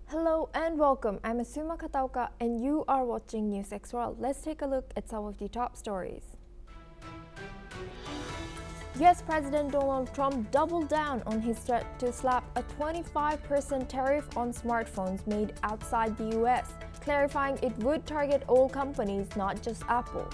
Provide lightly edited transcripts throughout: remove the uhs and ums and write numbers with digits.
Hello and welcome. I'm Asuma Katauka and you are watching NewsX World. Let's take a look at some of the top stories. US President Donald Trump doubled down on his threat to slap a 25% tariff on smartphones made outside the US, clarifying it would target all companies, not just Apple.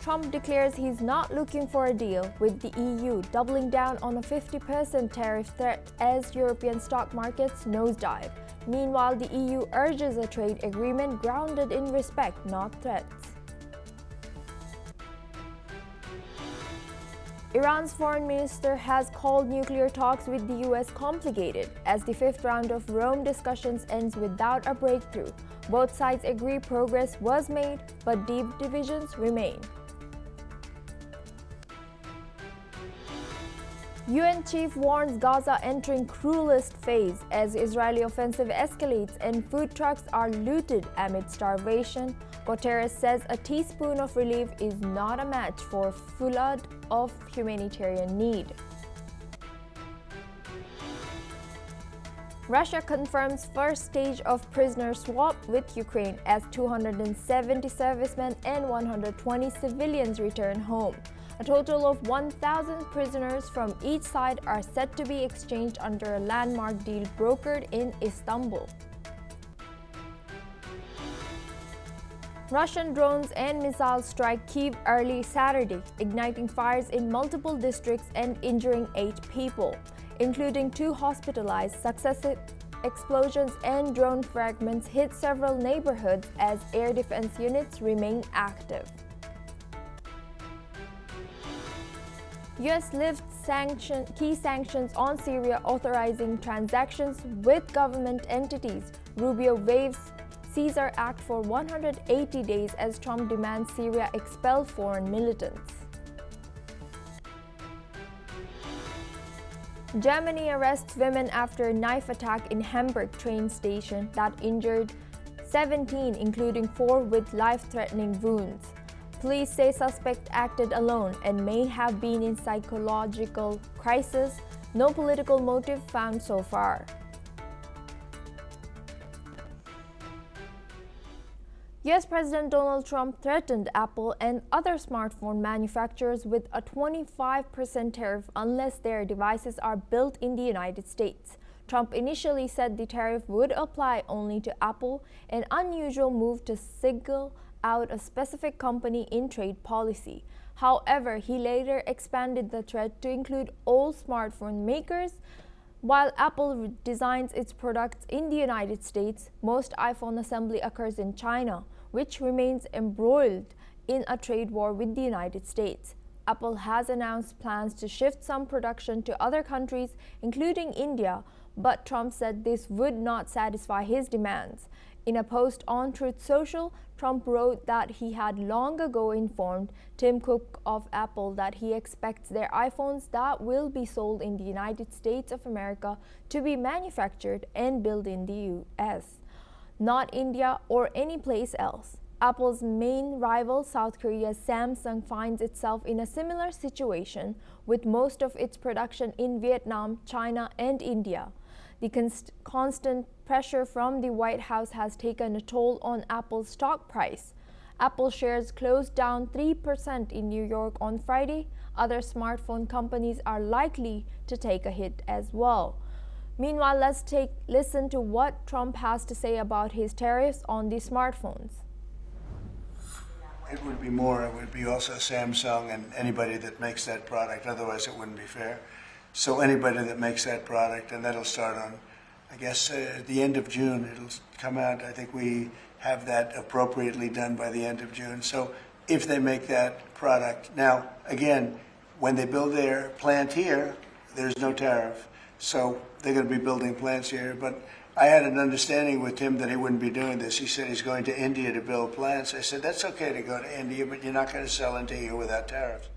Trump declares he's not looking for a deal with the EU, doubling down on a 50% tariff threat as European stock markets nosedive. Meanwhile, the EU urges a trade agreement grounded in respect, not threats. Iran's foreign minister has called nuclear talks with the US complicated as the fifth round of Rome discussions ends without a breakthrough. Both sides agree progress was made, but deep divisions remain. UN chief warns Gaza entering cruelest phase as Israeli offensive escalates and food trucks are looted amid starvation. Guterres says a teaspoon of relief is not a match for flood of humanitarian need. Russia confirms first stage of prisoner swap with Ukraine as 270 servicemen and 120 civilians return home. A total of 1,000 prisoners from each side are set to be exchanged under a landmark deal brokered in Istanbul. Russian drones and missiles strike Kyiv early Saturday, igniting fires in multiple districts and injuring 8 people, including 2 hospitalized. Successive explosions and drone fragments hit several neighborhoods as air defense units remain active. US lifts key sanctions on Syria, authorizing transactions with government entities. Rubio waives Caesar Act for 180 days as Trump demands Syria expel foreign militants. Germany arrests women after a knife attack in Hamburg train station that injured 17, including 4 with life-threatening wounds. Police say suspect acted alone and may have been in psychological crisis. No political motive found so far. US President Donald Trump threatened Apple and other smartphone manufacturers with a 25% tariff unless their devices are built in the United States. Trump initially said the tariff would apply only to Apple, an unusual move to single out a specific company in trade policy. However, he later expanded the threat to include all smartphone makers. While Apple designs its products in the United States, most iPhone assembly occurs in China, which remains embroiled in a trade war with the United States. Apple has announced plans to shift some production to other countries, including India, but Trump said this would not satisfy his demands. In a post on Truth Social, Trump wrote that he had long ago informed Tim Cook of Apple that he expects their iPhones that will be sold in the United States of America to be manufactured and built in the US, not India or any place else. Apple's main rival, South Korea's Samsung, finds itself in a similar situation with most of its production in Vietnam, China, and India. The constant pressure from the White House has taken a toll on Apple's stock price. Apple shares closed down 3% in New York on Friday. Other smartphone companies are likely to take a hit as well. Meanwhile, let's listen to what Trump has to say about his tariffs on the smartphones. It would be more, it would be also Samsung and anybody that makes that product, otherwise it wouldn't be fair. So anybody that makes that product, and that'll start on, I guess, at the end of June, it'll come out. I think we have that appropriately done by the end of June. So if they make that product, now, again, when they build their plant here, there's no tariff. So they're going to be building plants here. But I had an understanding with Tim that he wouldn't be doing this. He said he's going to India to build plants. I said, that's okay to go to India, but you're not going to sell into here without tariffs.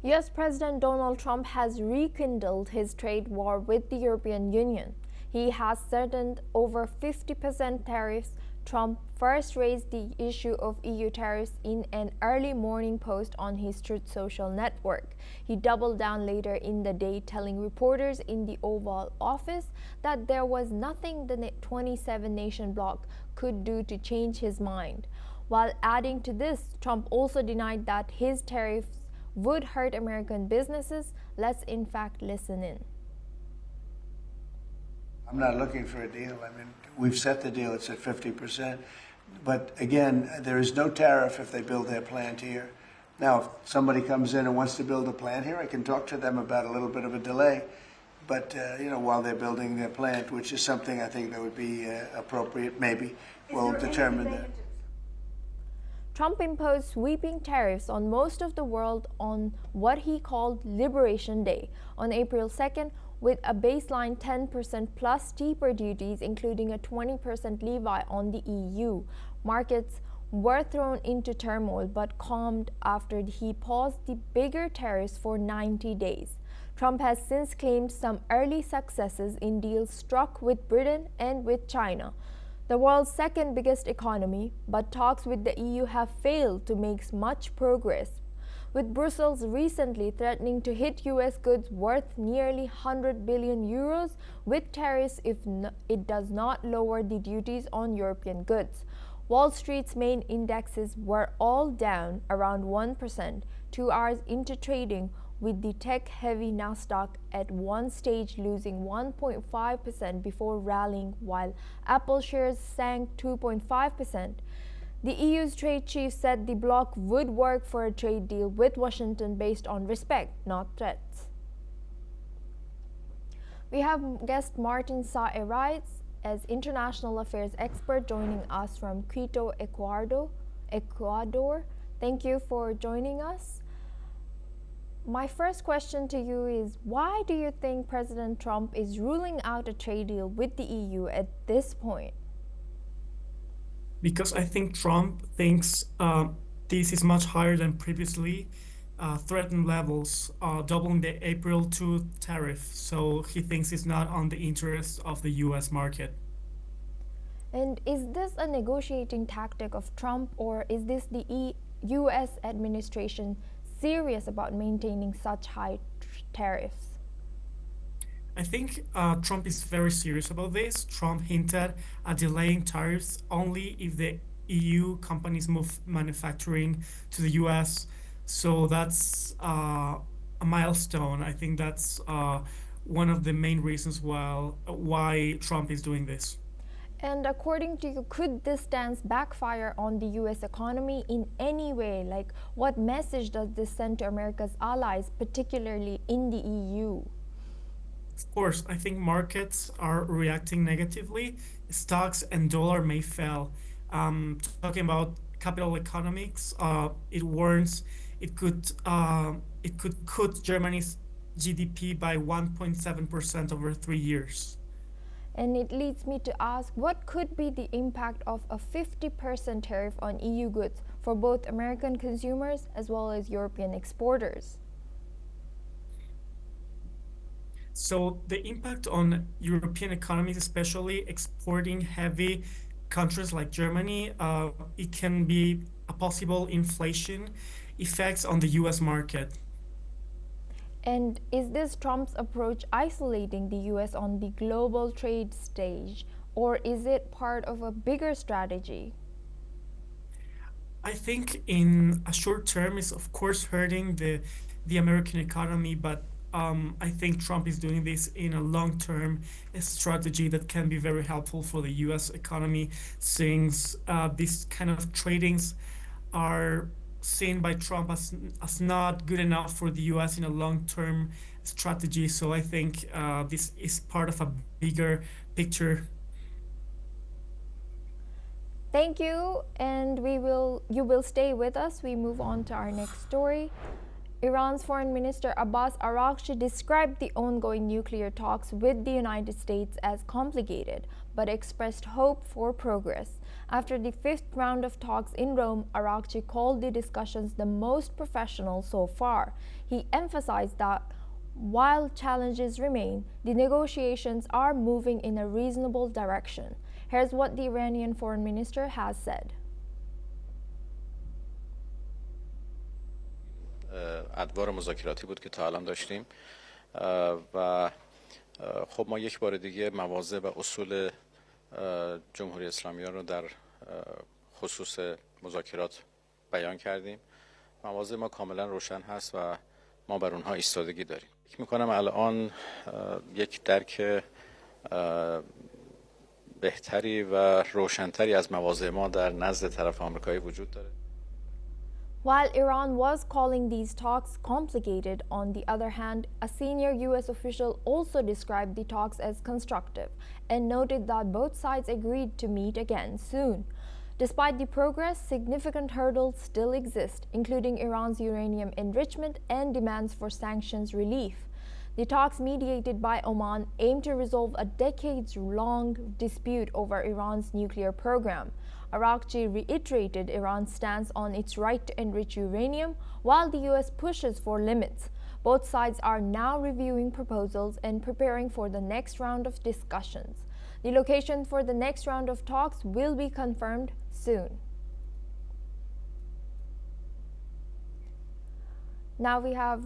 US President Donald Trump has rekindled his trade war with the European Union. He has threatened over 50% tariffs Trump first raised the issue of EU tariffs in an early morning post on his Truth Social network. He doubled down later in the day, telling reporters in the Oval Office that there was nothing the 27-nation bloc could do to change his mind. While adding to this, Trump also denied that his tariffs would hurt American businesses. Let's in fact listen in. I'm not looking for a deal. I mean, we've set the deal, it's at 50%. But again, there is no tariff if they build their plant here. Now, if somebody comes in and wants to build a plant here, I can talk to them about a little bit of a delay. But, while they're building their plant, which is something I think that would be appropriate, maybe, we'll determine that. Trump imposed sweeping tariffs on most of the world on what he called Liberation Day on April 2nd, with a baseline 10% plus steeper duties, including a 20% levy on the EU. Markets were thrown into turmoil but calmed after he paused the bigger tariffs for 90 days. Trump has since claimed some early successes in deals struck with Britain and with China, the world's second biggest economy, but talks with the EU have failed to make much progress, with Brussels recently threatening to hit US goods worth nearly 100 billion euros with tariffs if it does not lower the duties on European goods. Wall Street's main indexes were all down around 1%, 2 hours into trading, with the tech-heavy Nasdaq at one stage losing 1.5% before rallying, while Apple shares sank 2.5%. The EU's trade chief said the bloc would work for a trade deal with Washington based on respect, not threats. We have guest Martin Saerais as international affairs expert joining us from Quito, Ecuador. Thank you for joining us. My first question to you is, why do you think President Trump is ruling out a trade deal with the EU at this point? Because I think Trump thinks this is much higher than previously threatened levels, doubling the April 2 tariff. So he thinks it's not on the interest of the US market. And is this a negotiating tactic of Trump, or is this the US administration serious about maintaining such high tariffs? I think Trump is very serious about this. Trump hinted at delaying tariffs only if the EU companies move manufacturing to the US. So that's a milestone. I think that's one of the main reasons why Trump is doing this. And according to you, could this stance backfire on the US economy in any way? Like, what message does this send to America's allies, particularly in the EU? Of course, I think markets are reacting negatively. Stocks and dollar may fall. Talking about capital economics, it warns it could cut Germany's GDP by 1.7% over 3 years. And it leads me to ask, what could be the impact of a 50% tariff on EU goods for both American consumers as well as European exporters? So the impact on European economies, especially exporting heavy countries like Germany, it can be a possible inflation effects on the US market. And is this Trump's approach isolating the US on the global trade stage, or is it part of a bigger strategy? I think in a short term it's of course hurting the American economy, but I think Trump is doing this in a long-term strategy that can be very helpful for the US economy, since these kind of tradings are seen by Trump as not good enough for the US in a long-term strategy. So I think this is part of a bigger picture. Thank you, and you will stay with us. We move on to our next story. Iran's Foreign Minister Abbas Araghchi described the ongoing nuclear talks with the United States as complicated, but expressed hope for progress. After the fifth round of talks in Rome, Araghchi called the discussions the most professional so far. He emphasized that while challenges remain, the negotiations are moving in a reasonable direction. Here's what the Iranian foreign minister has said. ادوار مذاکراتی بود که تا الان داشتیم و خب ما یک بار دیگه مواضع و اصول جمهوری اسلامی رو در خصوص مذاکرات بیان کردیم. مواضع ما کاملا روشن هست و ما بر اونها ایستادگی داریم. فکر می‌کنم الان یک درک بهتری و روشنتری از مواضع ما در نزد طرف آمریکایی وجود داره. While Iran was calling these talks complicated, on the other hand, a senior U.S. official also described the talks as constructive and noted that both sides agreed to meet again soon. Despite the progress, significant hurdles still exist, including Iran's uranium enrichment and demands for sanctions relief. The talks, mediated by Oman, aim to resolve a decades-long dispute over Iran's nuclear program. Archaeological reiterated Iran's stance on its right to enrich uranium, while the U.S. pushes for limits. Both sides are now reviewing proposals and preparing for the next round of discussions. The location for the next round of talks will be confirmed soon. Now we have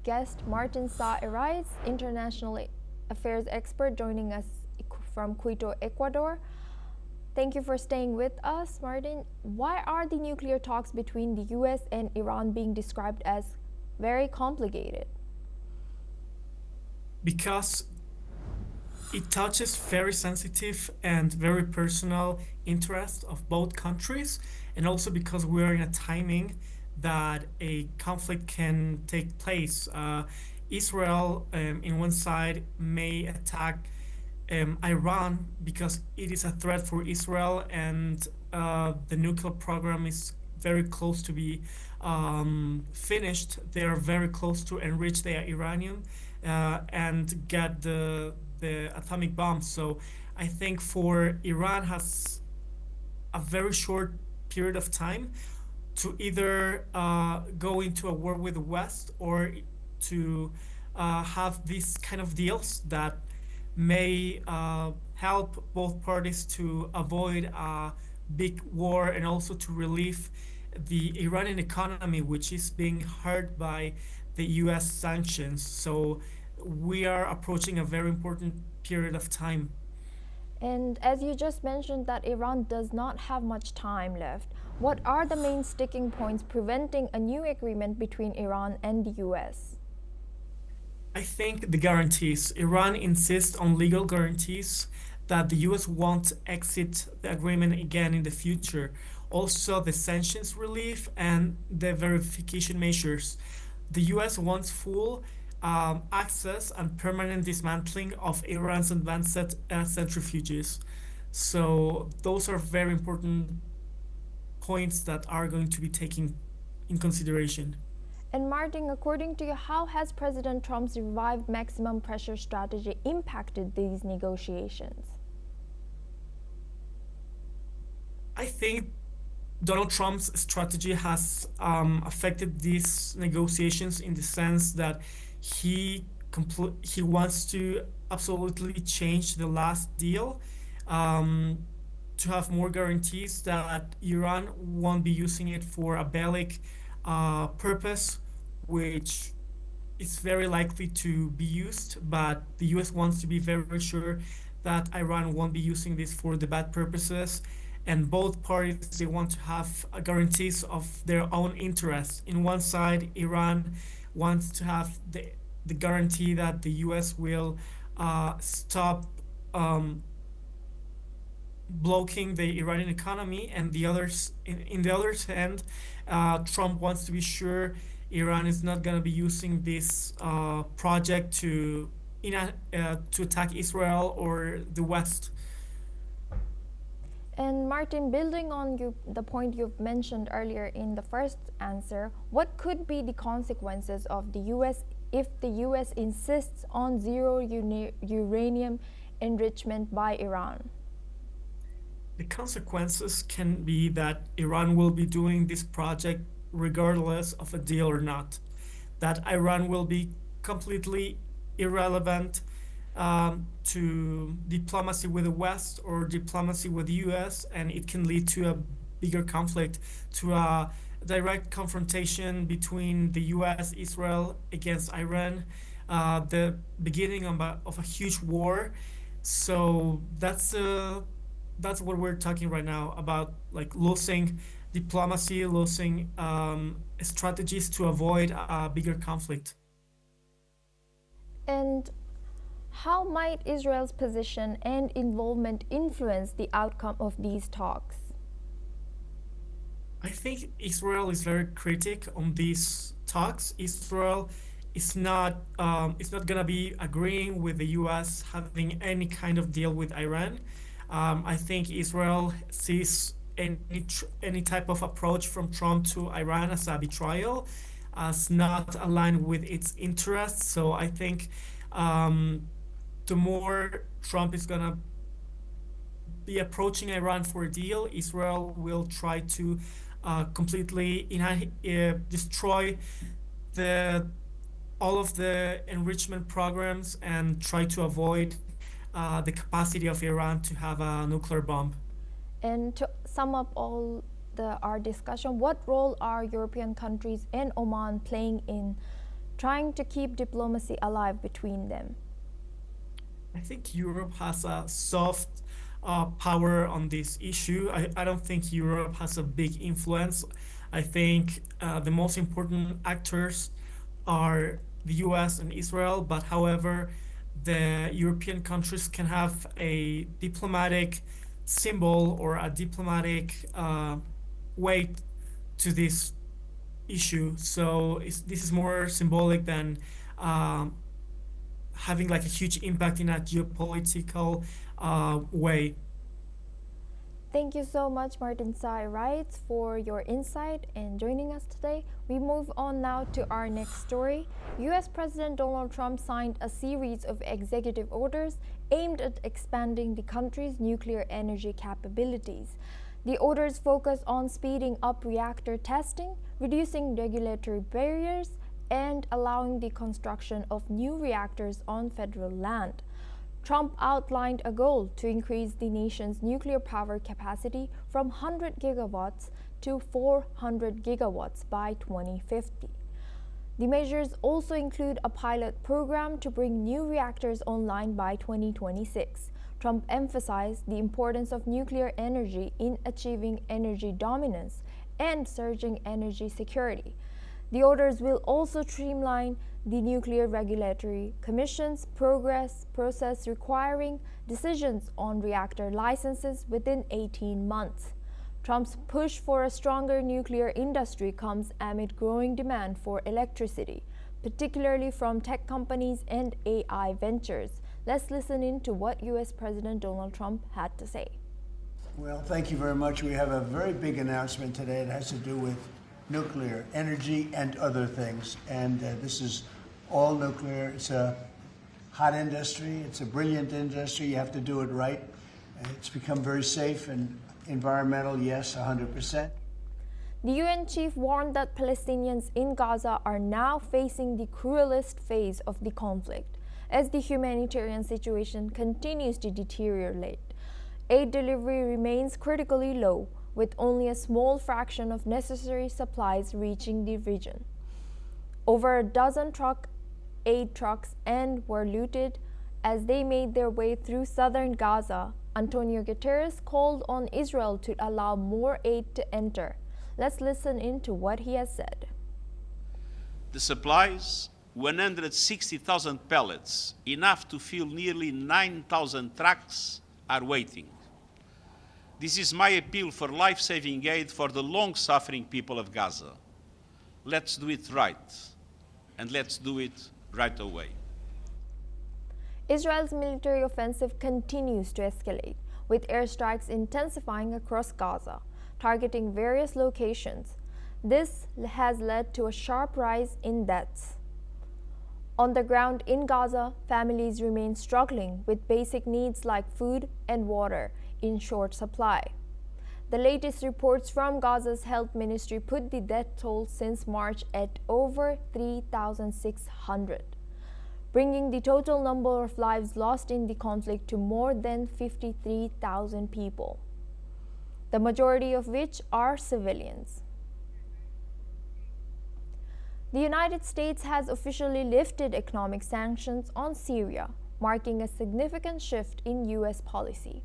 guest Martin Sa Erais, international affairs expert, joining us from Quito, Ecuador. Thank you for staying with us, Martin. Why are the nuclear talks between the US and Iran being described as very complicated? Because it touches very sensitive and very personal interests of both countries, and also because we're in a timing that a conflict can take place. Israel, in one side, may attack Iran because it is a threat for Israel, and the nuclear program is very close to be finished. They are very close to enrich their uranium and get the atomic bomb. So I think for Iran has a very short period of time to either go into a war with the West or to have these kind of deals that may help both parties to avoid a big war and also to relieve the Iranian economy, which is being hurt by the US sanctions. So we are approaching a very important period of time. And as you just mentioned that Iran does not have much time left, what are the main sticking points preventing a new agreement between Iran and the US? I think the guarantees. Iran insists on legal guarantees that the US won't exit the agreement again in the future. Also, the sanctions relief and the verification measures. The US wants full access and permanent dismantling of Iran's advanced centrifuges. So those are very important points that are going to be taken in consideration. And Martin, according to you, how has President Trump's revived maximum pressure strategy impacted these negotiations? I think Donald Trump's strategy has affected these negotiations in the sense that he wants to absolutely change the last deal to have more guarantees that Iran won't be using it for a bellic purpose, which is very likely to be used, but the US wants to be very sure that Iran won't be using this for the bad purposes. And both parties, they want to have guarantees of their own interests. In one side, Iran wants to have the guarantee that the US will stop blocking the Iranian economy, and the others, in the other hand, Trump wants to be sure Iran is not going to be using this project to attack Israel or the West. And Martin, building on the point you've mentioned earlier in the first answer, what could be the consequences of the US if the US insists on zero uranium enrichment by Iran? The consequences can be that Iran will be doing this project regardless of a deal or not, that Iran will be completely irrelevant to diplomacy with the West or diplomacy with the US, and it can lead to a bigger conflict, to a direct confrontation between the US, Israel against Iran, the beginning of a huge war. So that's what we're talking right now about, like losing diplomacy, losing strategies to avoid a bigger conflict. And how might Israel's position and involvement influence the outcome of these talks? I think Israel is very critic on these talks. Israel is not gonna be agreeing with the U.S. having any kind of deal with Iran. I think Israel sees any type of approach from Trump to Iran as a betrayal, as not aligned with its interests. So I think the more Trump is gonna be approaching Iran for a deal, Israel will try to completely destroy all of the enrichment programs and try to avoid the capacity of Iran to have a nuclear bomb. And to sum up our discussion, what role are European countries and Oman playing in trying to keep diplomacy alive between them? I think Europe has a soft power on this issue. I don't think Europe has a big influence. I think the most important actors are the US and Israel, but however, the European countries can have a diplomatic symbol or a diplomatic weight to this issue. So this is more symbolic than having like a huge impact in a geopolitical way. Thank you so much, Martin Sai Wright, for your insight and joining us today. We move on now to our next story. US President Donald Trump signed a series of executive orders aimed at expanding the country's nuclear energy capabilities. The orders focus on speeding up reactor testing, reducing regulatory barriers, and allowing the construction of new reactors on federal land. Trump outlined a goal to increase the nation's nuclear power capacity from 100 gigawatts to 400 gigawatts by 2050. The measures also include a pilot program to bring new reactors online by 2026. Trump emphasized the importance of nuclear energy in achieving energy dominance and surging energy security. The orders will also streamline the Nuclear Regulatory Commission's process requiring decisions on reactor licenses within 18 months. Trump's push for a stronger nuclear industry comes amid growing demand for electricity, particularly from tech companies and AI ventures. Let's listen in to what US President Donald Trump had to say. Well, thank you very much. We have a very big announcement today. It has to do with nuclear energy and other things. And this is all nuclear. It's a hot industry. It's a brilliant industry. You have to do it right. It's become very safe and environmental, yes, 100%. The UN chief warned that Palestinians in Gaza are now facing the cruelest phase of the conflict as the humanitarian situation continues to deteriorate. Aid delivery remains critically low, with only a small fraction of necessary supplies reaching the region. Over a dozen aid trucks were looted as they made their way through southern Gaza. Antonio Guterres called on Israel to allow more aid to enter. Let's listen in to what he has said. The supplies, 160,000 pallets, enough to fill nearly 9,000 trucks, are waiting. This is my appeal for life-saving aid for the long-suffering people of Gaza. Let's do it right, and let's do it right away. Israel's military offensive continues to escalate, with airstrikes intensifying across Gaza, targeting various locations. This has led to a sharp rise in deaths. On the ground in Gaza, families remain struggling with basic needs like food and water in short supply. The latest reports from Gaza's health ministry put the death toll since March at over 3,600. bringing the total number of lives lost in the conflict to more than 53,000 people, the majority of which are civilians. The United States has officially lifted economic sanctions on Syria, marking a significant shift in U.S. policy.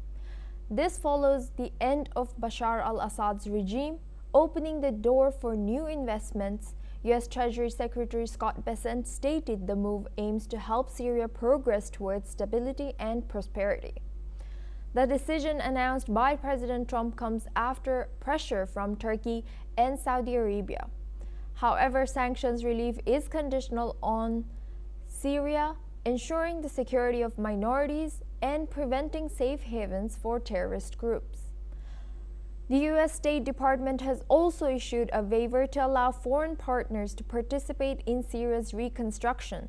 This follows the end of Bashar al-Assad's regime, opening the door for new investments. U.S. Treasury Secretary Scott Bessent stated the move aims to help Syria progress towards stability and prosperity. The decision announced by President Trump comes after pressure from Turkey and Saudi Arabia. However, sanctions relief is conditional on Syria ensuring the security of minorities and preventing safe havens for terrorist groups. The U.S. State Department has also issued a waiver to allow foreign partners to participate in Syria's reconstruction.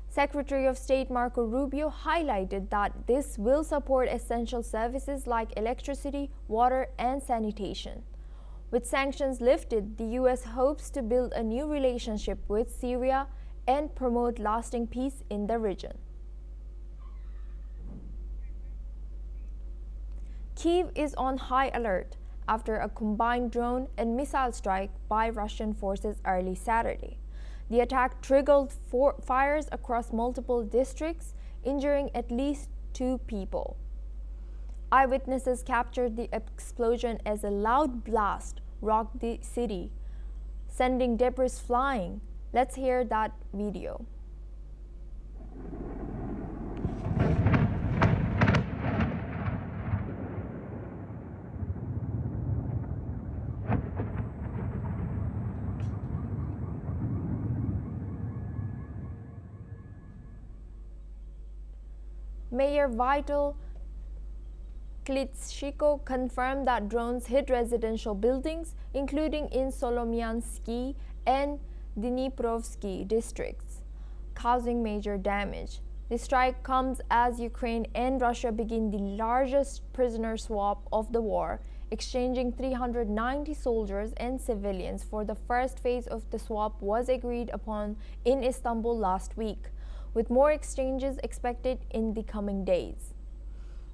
Secretary of State Marco Rubio highlighted that this will support essential services like electricity, water, and sanitation. With sanctions lifted, the U.S. hopes to build a new relationship with Syria and promote lasting peace in the region. Kyiv is on high alert after a combined drone and missile strike by Russian forces early Saturday. The attack triggered fires across multiple districts, injuring at least 2 people. Eyewitnesses captured the explosion as a loud blast rocked the city, sending debris flying. Let's hear that video. Mayor Vital Klitschko confirmed that drones hit residential buildings, including in Solomiansky and Dniprovsky districts, causing major damage. The strike comes as Ukraine and Russia begin the largest prisoner swap of the war, exchanging 390 soldiers and civilians. For the first phase of the swap was agreed upon in Istanbul last week, with more exchanges expected in the coming days.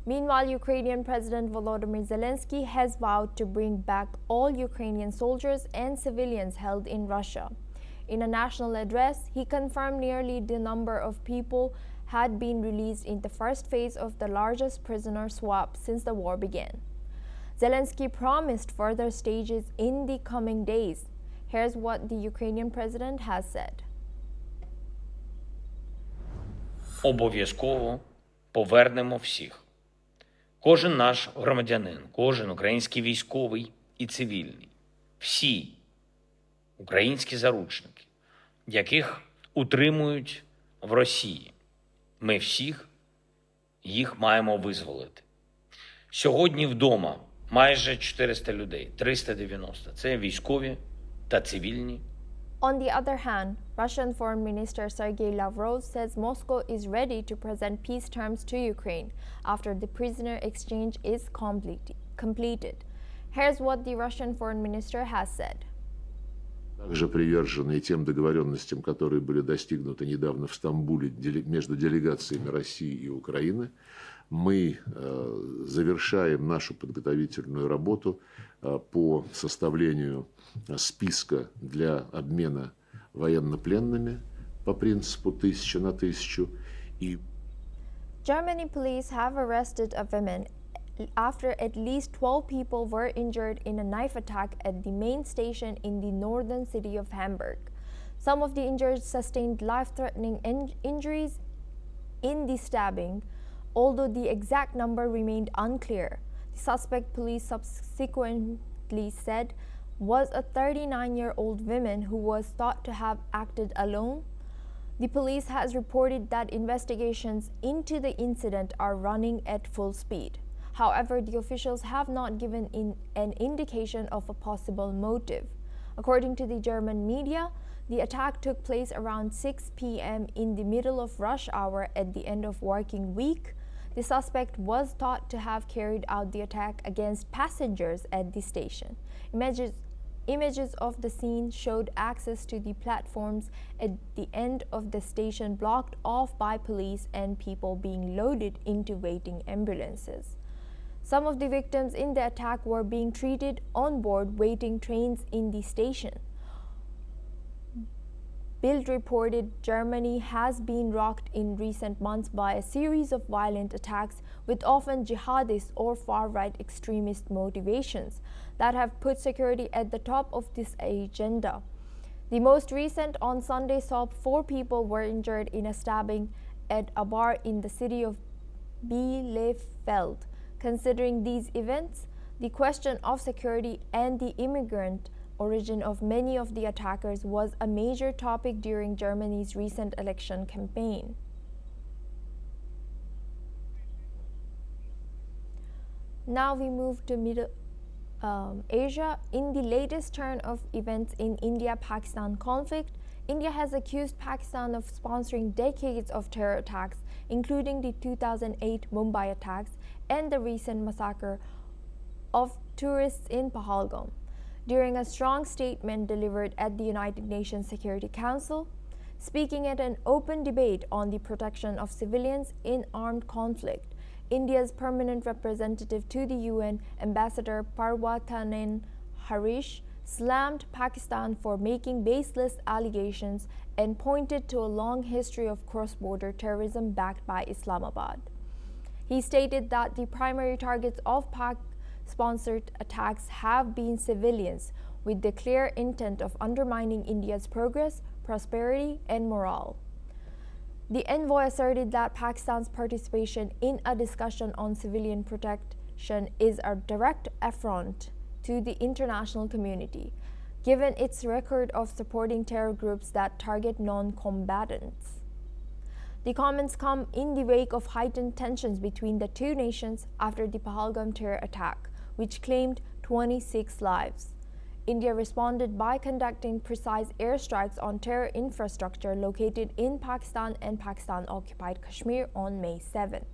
Meanwhile, Ukrainian President Volodymyr Zelensky has vowed to bring back all Ukrainian soldiers and civilians held in Russia. In a national address, he confirmed nearly the number of people had been released in the first phase of the largest prisoner swap since the war began. Zelensky promised further stages in the coming days. Here's what the Ukrainian president has said. Обов'язково повернемо всіх. Кожен наш громадянин, кожен український військовий і цивільний, всі українські заручники, яких утримують в Росії. Ми всіх їх маємо визволити. Сьогодні вдома майже 400 людей, 390 – це військові та цивільні. On the other hand, Russian Foreign Minister Sergei Lavrov says Moscow is ready to present peace terms to Ukraine after the prisoner exchange is completed. Here's what the Russian Foreign Minister has said. Также привержены тем договоренностям, которые были достигнуты недавно в Стамбуле между делегациями России и Украины. Мы завершаем нашу подготовительную работу по составлению списка для обмена военнопленными по принципу 1000 на 1000. Germany police have arrested a woman after at least 12 people were injured in a knife attack at the main station in the northern city of Hamburg. Some of the injured sustained life-threatening injuries in the stabbing, although the exact number remained unclear. The suspect, police subsequently said, was a 39-year-old woman who was thought to have acted alone. The police has reported that investigations into the incident are running at full speed. However, the officials have not given an indication of a possible motive. According to the German media, the attack took place around 6 p.m. in the middle of rush hour at the end of working week. The suspect was thought to have carried out the attack against passengers at the station. Images of the scene showed access to the platforms at the end of the station blocked off by police and people being loaded into waiting ambulances. Some of the victims in the attack were being treated on board waiting trains in the station. Bild reported Germany has been rocked in recent months by a series of violent attacks with often jihadist or far-right extremist motivations that have put security at the top of this agenda. The most recent on Sunday saw 4 people were injured in a stabbing at a bar in the city of Bielefeld. Considering these events, the question of security and the immigrant origin of many of the attackers was a major topic during Germany's recent election campaign. Now we move to Middle Asia. In the latest turn of events in India-Pakistan conflict, India has accused Pakistan of sponsoring decades of terror attacks, including the 2008 Mumbai attacks and the recent massacre of tourists in Pahalgam. During a strong statement delivered at the United Nations Security Council, speaking at an open debate on the protection of civilians in armed conflict, India's permanent representative to the UN, Ambassador Parvatanen Harish, slammed Pakistan for making baseless allegations and pointed to a long history of cross-border terrorism backed by Islamabad. He stated that the primary targets of Pak-sponsored attacks have been civilians, with the clear intent of undermining India's progress, prosperity, and morale. The envoy asserted that Pakistan's participation in a discussion on civilian protection is a direct affront to the international community, given its record of supporting terror groups that target non-combatants. The comments come in the wake of heightened tensions between the two nations after the Pahalgam terror attack, which claimed 26 lives. India responded by conducting precise airstrikes on terror infrastructure located in Pakistan and Pakistan-occupied Kashmir on May 7th.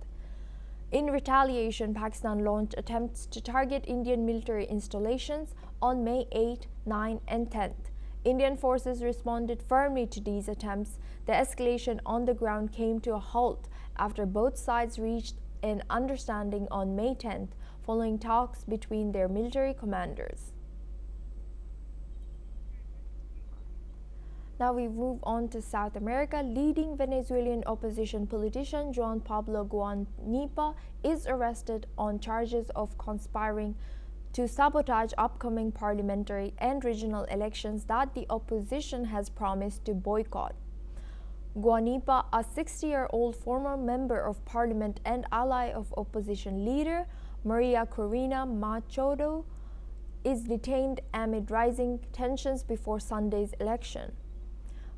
In retaliation, Pakistan launched attempts to target Indian military installations on May 8, 9, and 10th. Indian forces responded firmly to these attempts. The escalation on the ground came to a halt after both sides reached an understanding on May 10th, following talks between their military commanders. Now we move on to South America. Leading Venezuelan opposition politician Juan Pablo Guanipa is arrested on charges of conspiring to sabotage upcoming parliamentary and regional elections that the opposition has promised to boycott. Guanipa, a 60-year-old former member of parliament and ally of opposition leader Maria Corina Machado, is detained amid rising tensions before Sunday's election.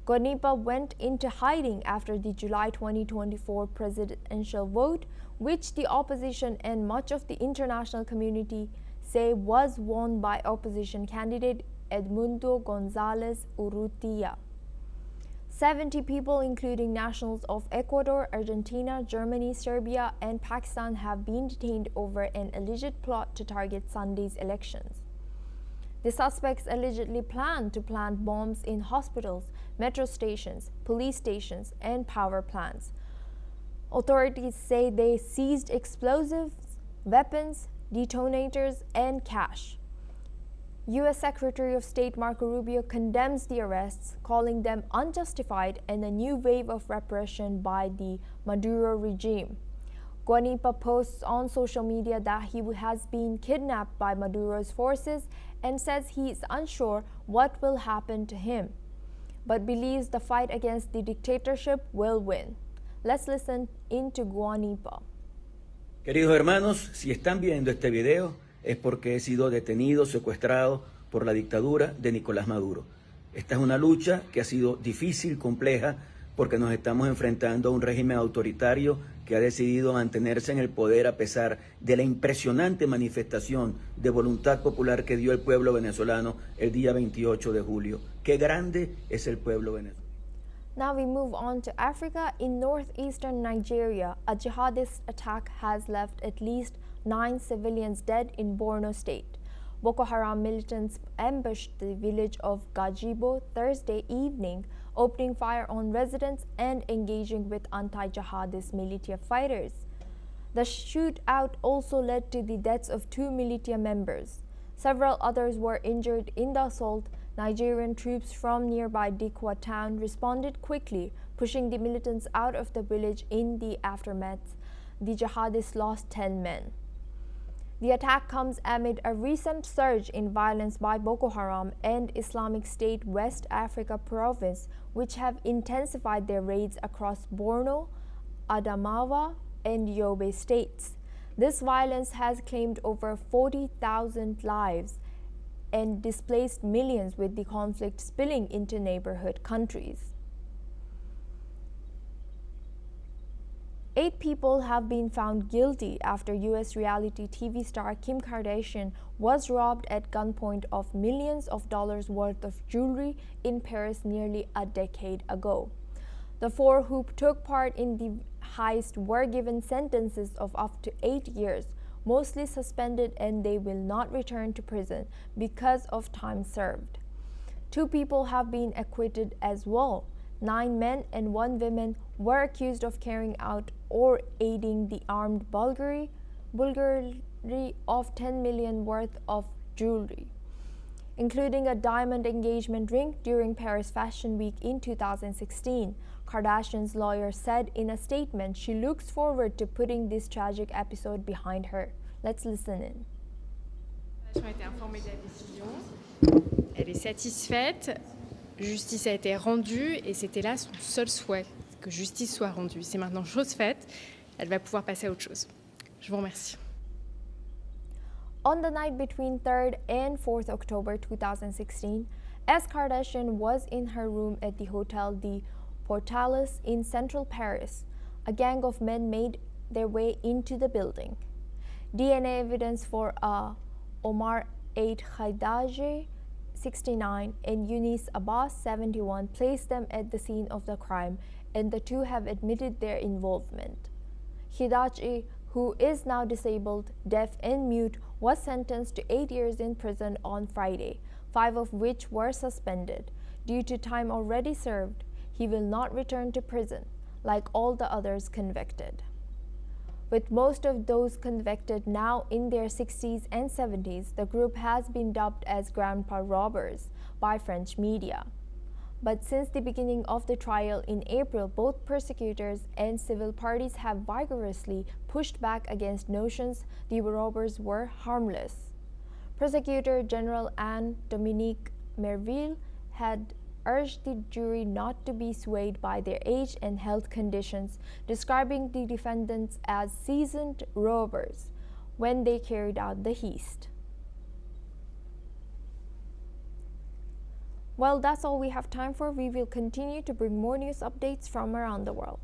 Guanipa went into hiding after the July 2024 presidential vote, which the opposition and much of the international community say was won by opposition candidate Edmundo González Urrutia. 70 people, including nationals of Ecuador, Argentina, Germany, Serbia, and Pakistan, have been detained over an alleged plot to target Sunday's elections. The suspects allegedly planned to plant bombs in hospitals, metro stations, police stations, and power plants. Authorities say they seized explosives, weapons, detonators, and cash. U.S. Secretary of State Marco Rubio condemns the arrests, calling them unjustified and a new wave of repression by the Maduro regime. Guanipa posts on social media that he has been kidnapped by Maduro's forces and says he is unsure what will happen to him, but believes the fight against the dictatorship will win. Let's listen into Guanipa. Queridos hermanos, si están viendo este video es porque he sido detenido, secuestrado por la dictadura de Nicolás Maduro. Esta es una lucha que ha sido difícil, compleja, porque nos estamos enfrentando a un régimen autoritario que ha decidido mantenerse en el poder a pesar de la impresionante manifestación de voluntad popular que dio el pueblo venezolano el día 28 de julio. ¡Qué grande es el pueblo venezolano! Now we move on to Africa. In northeastern Nigeria, a jihadist attack has left at least 9 civilians dead in Borno State. Boko Haram militants ambushed the village of Gajibo Thursday evening, opening fire on residents and engaging with anti-jihadist militia fighters. The shootout also led to the deaths of 2 militia members. Several others were injured in the assault. Nigerian troops from nearby Dikwa town responded quickly, pushing the militants out of the village. In the aftermath, the jihadists lost 10 men. The attack comes amid a recent surge in violence by Boko Haram and Islamic State West Africa province, which have intensified their raids across Borno, Adamawa, and Yobe states. This violence has claimed over 40,000 lives and displaced millions, with the conflict spilling into neighborhood countries. 8 people have been found guilty after U.S. reality TV star Kim Kardashian was robbed at gunpoint of millions of dollars worth of jewelry in Paris nearly a decade ago. The 4 who took part in the heist were given sentences of up to 8 years, mostly suspended, and they will not return to prison because of time served. 2 people have been acquitted as well. 9 men and 1 woman were accused of carrying out or aiding the armed burglary of 10 million worth of jewelry, including a diamond engagement ring during Paris Fashion Week in 2016. Kardashian's lawyer said in a statement she looks forward to putting this tragic episode behind her. Let's listen in. La Fondation a été informée de la décision. Elle est satisfaite. Justice a été rendue et c'était là son seul souhait, que justice soit rendue. C'est maintenant chose faite. Elle va pouvoir passer à autre chose. Je vous remercie. On the night between 3rd and 4th October 2016, as Kardashian was in her room at the Hotel de Portales in central Paris, a gang of men made their way into the building. DNA evidence for Omar 8 Khaidaji, 69, and Yunis Abbas, 71, placed them at the scene of the crime, and the 2 have admitted their involvement. Khaidaji, who is now disabled, deaf, and mute, was sentenced to 8 years in prison on Friday, 5 of which were suspended. Due to time already served, he will not return to prison, like all the others convicted. With most of those convicted now in their 60s and 70s, the group has been dubbed as grandpa robbers by French media. But since the beginning of the trial in April, both prosecutors and civil parties have vigorously pushed back against notions the robbers were harmless. Prosecutor General Anne-Dominique Merville had urged the jury not to be swayed by their age and health conditions, describing the defendants as seasoned robbers when they carried out the heist. Well, that's all we have time for. We will continue to bring more news updates from around the world.